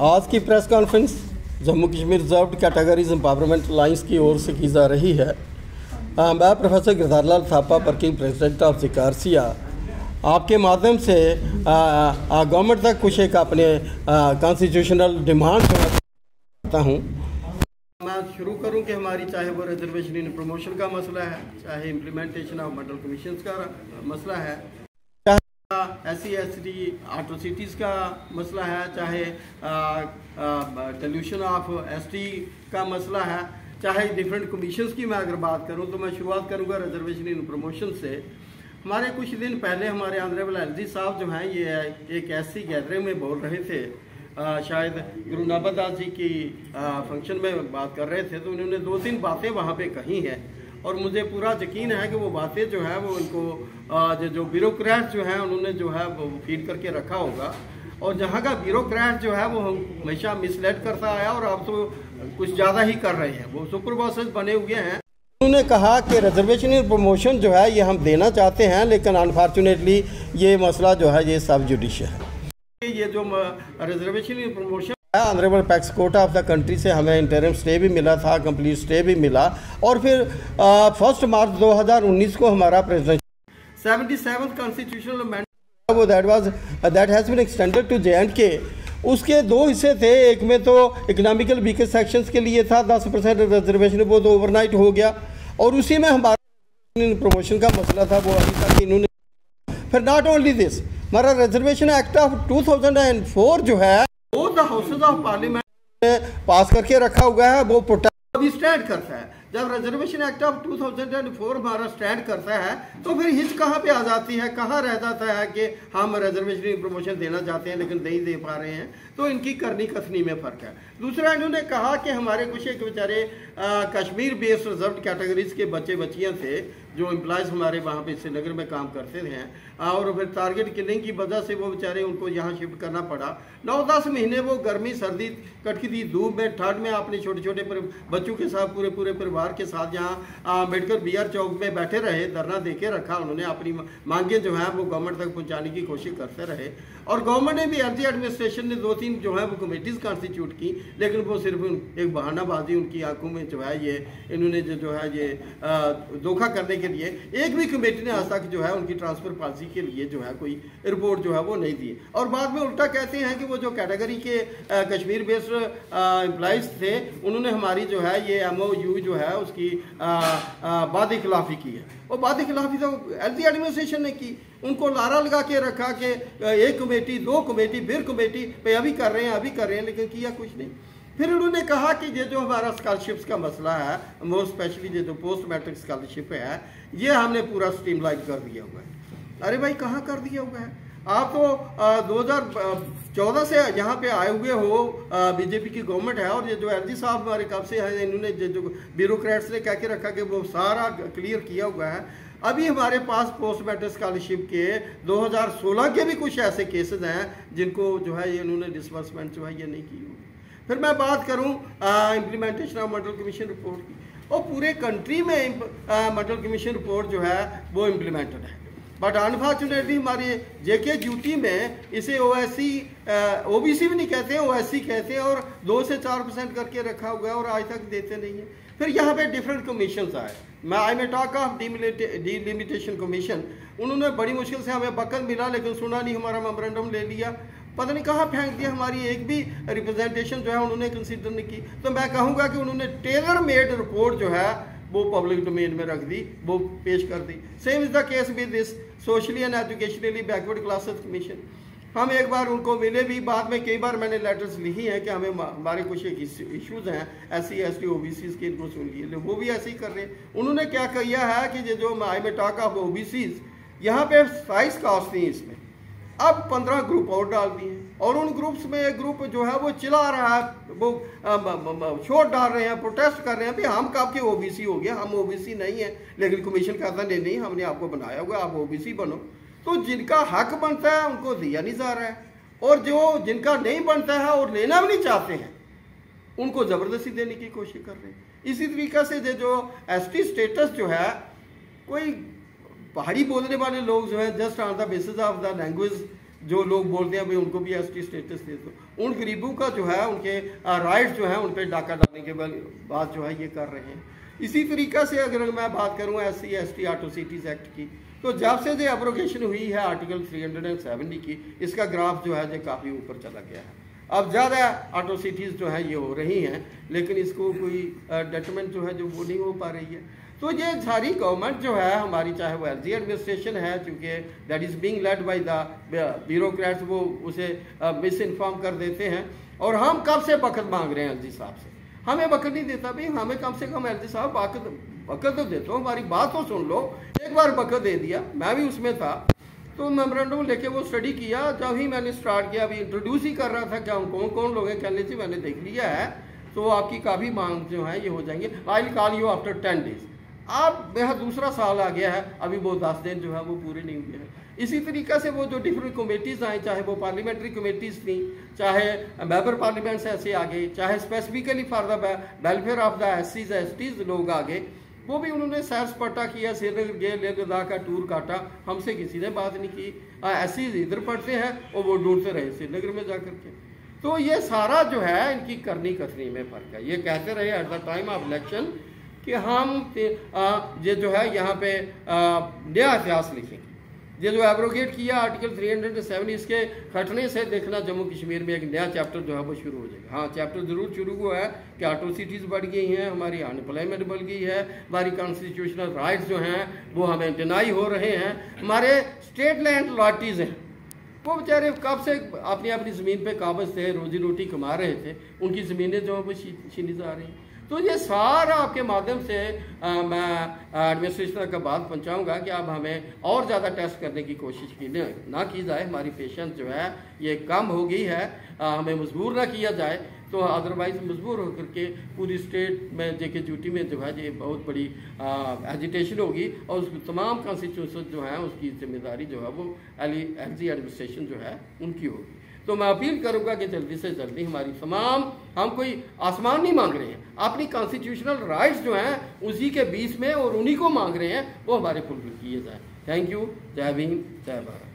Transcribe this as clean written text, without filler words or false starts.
आज की press conference Jammu Kashmir reserved categories empowerment alliance की ओर से की जा रही है। मैं professor Girdhar Lal Thapa, working president of जिकारसिया, आपके माध्यम से गवर्नमेंट तक कुछ एक अपने कॉन्स्टिट्यूशनल डिमांड करता हूँ। मैं शुरू करूँ कि हमारी चाहे वो रिजर्वेशन इन प्रमोशन का मसला है, चाहे इम्प्लीमेंटेशन ऑफ मॉडल कमीशन का मसला है, SC/ST एट्रोसिटीज़ का मसला है, चाहे डिल्यूशन ऑफ ST का मसला है, चाहे डिफरेंट कमीशंस की मैं अगर बात करूं तो मैं शुरुआत करूंगा रिजर्वेशन इन प्रमोशन से। हमारे कुछ दिन पहले हमारे ऑनरेबल एलजी साहब जो हैं ये एक ऐसी गैदरिंग में बोल रहे थे, शायद गुरु नानक दास जी की फंक्शन में बात कर रहे थे, तो उन्होंने 2-3 बातें वहाँ पे कही हैं और मुझे पूरा यकीन है कि वो बातें जो है वो उनको जो ब्यूरोक्रेट जो है उन्होंने जो है वो फीड करके रखा होगा, और जहाँ का ब्यूरोक्रेट जो है वो हमेशा मिसलेड करता आया और अब तो कुछ ज़्यादा ही कर रहे हैं, वो सुपर बॉसेस बने हुए हैं। उन्होंने कहा कि रिजर्वेशन इन प्रमोशन जो है ये हम देना चाहते हैं, लेकिन अनफॉर्चुनेटली ये मसला जो है ये सब जुडिशियल है। ये जो reservation in promotion honourable PACS court of the country से हमें इंटरिम स्टे भी मिला था, कंप्लीट स्टे भी मिला, और फिर 1 मार्च 2019 को हमारा प्रेसिडेंट 77th कॉन्स्टिट्यूशनल अमेंडमेंट वो that has been extended to J&K। उसके 2 हिस्से थे, एक में तो इकोनॉमिकल वीकर सेक्शंस के लिए था 10% रिजर्वेशन, वो तो ओवरनाइट हो गया, और उसी में हमारा प्रमोशन का मसला था वो अभी तक इन्होंने। फिर नॉट ओनली दिस, हमारा रिजर्वेशन एक्ट ऑफ 2004 जो है वो द हाउसेज ऑफ पार्लियामेंट ने पास करके रखा हुआ है, वो प्रोटेक्ट अभी स्टैंड करता है। जब रिजर्वेशन एक्ट ऑफ 2004 हमारा स्टैंड करता है तो फिर हिच कहाँ पे आ जाती है, कहाँ रह जाता है कि हम रिजर्वेशन प्रमोशन देना चाहते हैं लेकिन नहीं दे पा रहे हैं, तो इनकी करनी कसनी में फ़र्क है। दूसरा, इन्होंने कहा कि हमारे कुछ एक बेचारे कश्मीर बेस्ड रिजर्व कैटेगरीज के बच्चे बच्चियाँ थे जो एम्प्लॉयज़ हमारे वहाँ पे श्रीनगर में काम करते थे, और फिर टारगेट किलिंग की वजह से वो बेचारे उनको यहाँ शिफ्ट करना पड़ा। 9-10 महीने वो गर्मी सर्दी कड़कती धूप में ठंड में अपने छोटे छोटे बच्चों के साथ पूरे परिवार के साथ यहाँ अम्बेडकर BR चौक में बैठे रहे, धरना दे के रखा उन्होंने, अपनी मांगे जो हैं वो गवर्नमेंट तक पहुँचाने की कोशिश करते रहे, और गवर्नमेंट ने भी एलजी एडमिनिस्ट्रेशन ने 2-3 जो है वो कमेटीज़ कॉन्स्टिट्यूट की, लेकिन वो सिर्फ एक बहानाबाजी उनकी आंखों में जो है ये इन्होंने जो है ये धोखा करने के लिए एक भी कमेटी ने आज तक जो है उनकी ट्रांसफर पॉलिसी के लिए जो है कोई रिपोर्ट जो है वो नहीं दी, और बाद में उल्टा कहते हैं कि वो जो कैटेगरी के कश्मीर बेस्ड एम्प्लॉइज थे उन्होंने हमारी जो है ये MOU जो है उसकी बाद खिलाफी की है। और बाद खिलाफी तो एलजी एडमिनिस्ट्रेशन ने की, उनको लारा लगा के रखा कि 1 कमेटी 2 कमेटी फिर कमेटी पे अभी कर रहे हैं, लेकिन किया कुछ नहीं। फिर उन्होंने कहा कि ये जो हमारा स्कॉलरशिप्स का मसला है, मोर स्पेशली ये जो पोस्ट मैट्रिक स्कॉलरशिप है, ये हमने पूरा स्ट्रीमलाइन कर दिया हुआ है। अरे भाई कहाँ कर दिया हुआ है? आप तो 2014 से यहाँ पे आए हुए हो, बीजेपी की गवर्नमेंट है, और ये जो एलजी साहब हमारे कब से हैं, इन्होंने जो ब्यूरोक्रेट्स ने कह के रखा कि वो सारा क्लियर किया हुआ है। अभी हमारे पास पोस्ट मैट्रिक स्कॉलरशिप के 2016 के भी कुछ ऐसे केसेस हैं जिनको जो है ये इन्होंने डिसबर्समेंट जो है ये नहीं की होगी। फिर मैं बात करूं implementation of model commission report की, और पूरे कंट्री में मॉडल कमीशन रिपोर्ट जो है वो इम्प्लीमेंटेड है, बट अनफॉर्चुनेटली हमारी JK ड्यूटी में इसे OBC भी नहीं कहते हैं, OSC कहते हैं, और 2 से 4% करके रखा हुआ है और आज तक देते नहीं है। फिर यहाँ पे डिफरेंट कमीशन आए, आई में टॉक ऑफ डिलिमिटेशन कमीशन, उन्होंने बड़ी मुश्किल से हमें वक़्त मिला लेकिन सुना नहीं, हमारा मेमोरेंडम ले लिया, पता नहीं कहाँ फेंक दिया, हमारी एक भी रिप्रेजेंटेशन जो है उन्होंने कंसीडर नहीं की। तो मैं कहूँगा कि उन्होंने टेलर मेड रिपोर्ट जो है वो पब्लिक डोमेन में रख दी, वो पेश कर दी। Same is the case with this socially and educationally backward classes commission. हम एक बार उनको मिले भी, बाद में कई बार मैंने लेटर्स लिखी हैं कि हमें हमारे कुछ इश्यूज़ हैं SC/ST OBCs के, इनको सुन लिए, वो भी ऐसे ही कर रहे हैं। उन्होंने क्या किया है कि ये जो आई में टॉक ऑफ OBCs, यहाँ पे 22 कास्ट थी, इसमें अब 15 ग्रुप और डाल दिए, और उन ग्रुप्स में एक ग्रुप जो है वो चिल्ला रहा है, वो शोर डाल रहे हैं, प्रोटेस्ट कर रहे हैं, भाई हम कब के OBC हो गया, हम OBC नहीं है, लेकिन कमीशन कहता नहीं, हमने आपको बनाया हुआ, आप OBC बनो। तो जिनका हक बनता है उनको दिया नहीं जा रहा है, और जो जिनका नहीं बनता है और लेना भी नहीं चाहते हैं उनको ज़बरदस्ती देने की कोशिश कर रहे हैं। इसी तरीक़े से जो ST स्टेटस जो है, कोई पहाड़ी बोलने वाले लोग जो है just on the basis of the language जो लोग बोलते हैं भाई उनको भी एसटी स्टेटस दे दो, उन गरीबों का जो है उनके राइट्स जो है उन पर डाका डालने के बाद जो है ये कर रहे हैं। इसी तरीक़ा से अगर मैं बात करूँ SC ST एट्रोसिटीज़ एक्ट की, तो जब से जो एब्रोगेशन हुई है आर्टिकल 370 की, इसका ग्राफ जो है जो काफ़ी ऊपर चला गया है। अब ज़्यादा एट्रोसिटीज़ जो है ये हो रही हैं, लेकिन इसको कोई डेट्रीमेंट जो है जो वो नहीं हो पा रही है। तो ये सारी गवर्नमेंट जो है हमारी, चाहे वो LG एडमिनिस्ट्रेशन है, चूँकि that is being led by the bureaucrats, वो उसे मिस इन्फॉर्म कर देते हैं। और हम कब से वक़्त मांग रहे हैं LG साहब से, हमें वक़्त नहीं देता भाई, हमें कम से कम LG साहब वक़्त तो देते हो, हमारी बात तो सुन लो। एक बार वक़्त दे दिया, मैं भी उसमें था, तो मेमोरेंडम लेके वो स्टडी किया। जब ही मैंने स्टार्ट किया, अभी इंट्रोड्यूस ही कर रहा था क्या कौन कौन लोग हैं, कहने से मैंने देख लिया है तो आपकी काफ़ी मांग जो है ये हो जाएंगे। I will call you after 10 days. अब मेरा दूसरा साल आ गया है, अभी वो 10 दिन जो है वो पूरे नहीं हुए हैं। इसी तरीक़े से वो जो डिफरेंट कमेटीज़ आए, चाहे वो पार्लियामेंट्री कमेटीज़ थी, चाहे मेंबर पार्लियामेंट्स ऐसे आ गए, चाहे specifically for the welfare of the SCs STs लोग आ गए, वो भी उन्होंने सैर सपाटा किया, श्रीनगर गए, लेह लद्दाख का टूर काटा, हमसे किसी ने बात नहीं की। SCs इधर पढ़ते हैं और वो ढूंढते रहे श्रीनगर में जा करके। तो ये सारा जो है इनकी करनी कसनी में फ़र्क है। ये कहते रहे at the time of election कि हम ये जो है यहाँ पे नया इतिहास लिखेंगे। ये जो एब्रोगेट किया आर्टिकल 370, इसके हटने से देखना जम्मू कश्मीर में एक नया चैप्टर जो है वो शुरू हो जाएगा। हाँ, चैप्टर ज़रूर शुरू हुआ है कि एट्रोसिटीज़ बढ़ गई हैं, हमारी अनएम्प्लॉयमेंट बढ़ गई है, हमारी कॉन्स्टिट्यूशनल राइट्स जो हैं वो हमें डिनाई हो रहे हैं, हमारे स्टेट लैंड लॉटीज़ हैं, वो बेचारे कब से अपनी अपनी ज़मीन पे काबज़ थे, रोजी रोटी कमा रहे थे, उनकी ज़मीनें जो है वो छीनी जा रही हैं। तो ये सारा आपके माध्यम से मैं एडमिनिस्ट्रेशन का बात पहुंचाऊंगा कि अब हमें और ज़्यादा टेस्ट करने की कोशिश ना की जाए। हमारी पेशेंस जो है ये कम हो गई है, हमें मजबूर ना किया जाए, तो अदरवाइज़ मजबूर होकर के पूरी स्टेट में JK में जो है ये बहुत बड़ी एजिटेशन होगी और उसकी तमाम कॉन्स्टिट्यूशन जो है उसकी जिम्मेदारी जो है वो LG एडमिनिस्ट्रेशन जो है उनकी होगी। तो मैं अपील करूंगा कि जल्दी से जल्दी हमारी तमाम, हम कोई आसमान नहीं मांग रहे हैं, अपनी कॉन्स्टिट्यूशनल राइट्स जो हैं उसी के बीच में और उन्हीं को मांग रहे हैं, वो हमारे फुलफिल किए जाए। Thank you. जय भीम, जय भारत।